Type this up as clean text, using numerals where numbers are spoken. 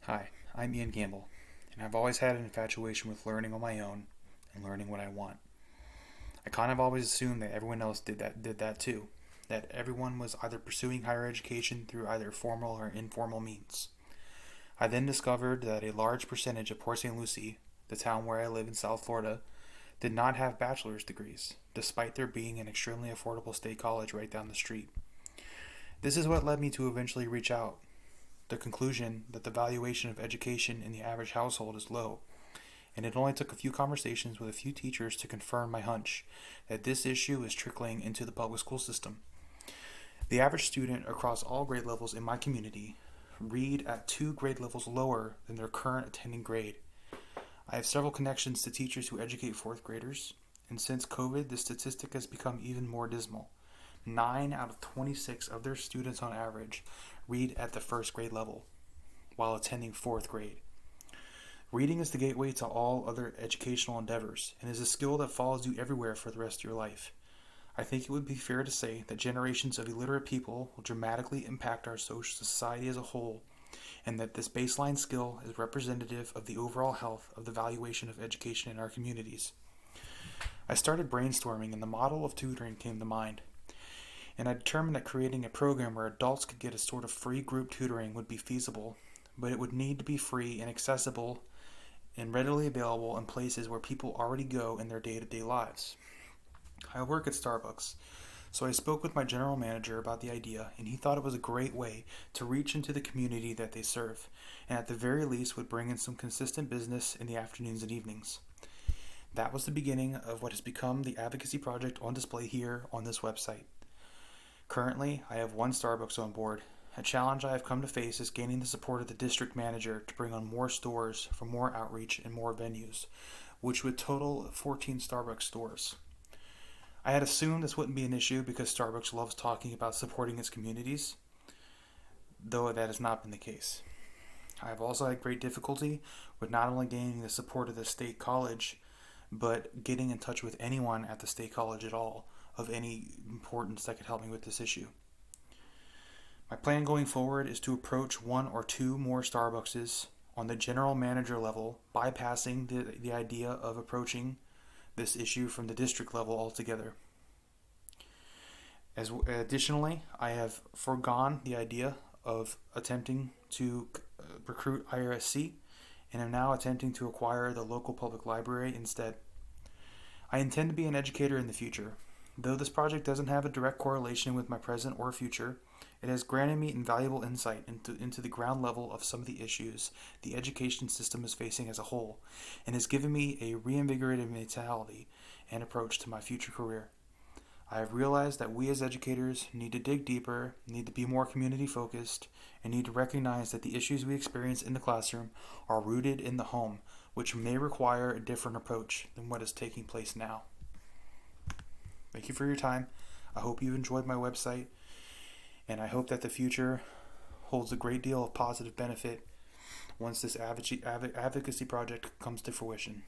Hi, I'm Ian Gamble, and I've always had an infatuation with learning on my own and learning what I want. I kind of always assumed that everyone else did that too, that everyone was either pursuing higher education through either formal or informal means. I then discovered that a large percentage of Port St. Lucie, the town where I live in South Florida, did not have bachelor's degrees, despite there being an extremely affordable state college right down the street. This is what led me to eventually reach out. The conclusion that the valuation of education in the average household is low, and it only took a few conversations with a few teachers to confirm my hunch that this issue is trickling into the public school system. The average student across all grade levels in my community read at 2 grade levels lower than their current attending grade. I have several connections to teachers who educate fourth graders, and since COVID, the statistic has become even more dismal. 9 out of 26 of their students on average read at the first grade level while attending fourth grade. Reading is the gateway to all other educational endeavors and is a skill that follows you everywhere for the rest of your life. I think it would be fair to say that generations of illiterate people will dramatically impact our social society as a whole, and that this baseline skill is representative of the overall health of the valuation of education in our communities. I started brainstorming, and the model of tutoring came to mind, and I determined that creating a program where adults could get a sort of free group tutoring would be feasible, but it would need to be free and accessible and readily available in places where people already go in their day-to-day lives. I work at Starbucks, so I spoke with my general manager about the idea, and he thought it was a great way to reach into the community that they serve, and at the very least would bring in some consistent business in the afternoons and evenings. That was the beginning of what has become the advocacy project on display here on this website. Currently, I have one Starbucks on board. A challenge I have come to face is gaining the support of the district manager to bring on more stores for more outreach and more venues, which would total 14 Starbucks stores. I had assumed this wouldn't be an issue because Starbucks loves talking about supporting its communities, though that has not been the case. I have also had great difficulty with not only gaining the support of the state college, but getting in touch with anyone at the state college at all of any importance that could help me with this issue. My plan going forward is to approach one or two more Starbuckses on the general manager level, bypassing the idea of approaching this issue from the district level altogether. Additionally, I have foregone the idea of attempting to recruit IRSC and am now attempting to acquire the local public library instead. I intend to be an educator in the future. Though this project doesn't have a direct correlation with my present or future, it has granted me invaluable insight into the ground level of some of the issues the education system is facing as a whole, and has given me a reinvigorated mentality and approach to my future career. I have realized that we as educators need to dig deeper, need to be more community focused, and need to recognize that the issues we experience in the classroom are rooted in the home, which may require a different approach than what is taking place now. Thank you for your time. I hope you've enjoyed my website, and I hope that the future holds a great deal of positive benefit once this advocacy project comes to fruition.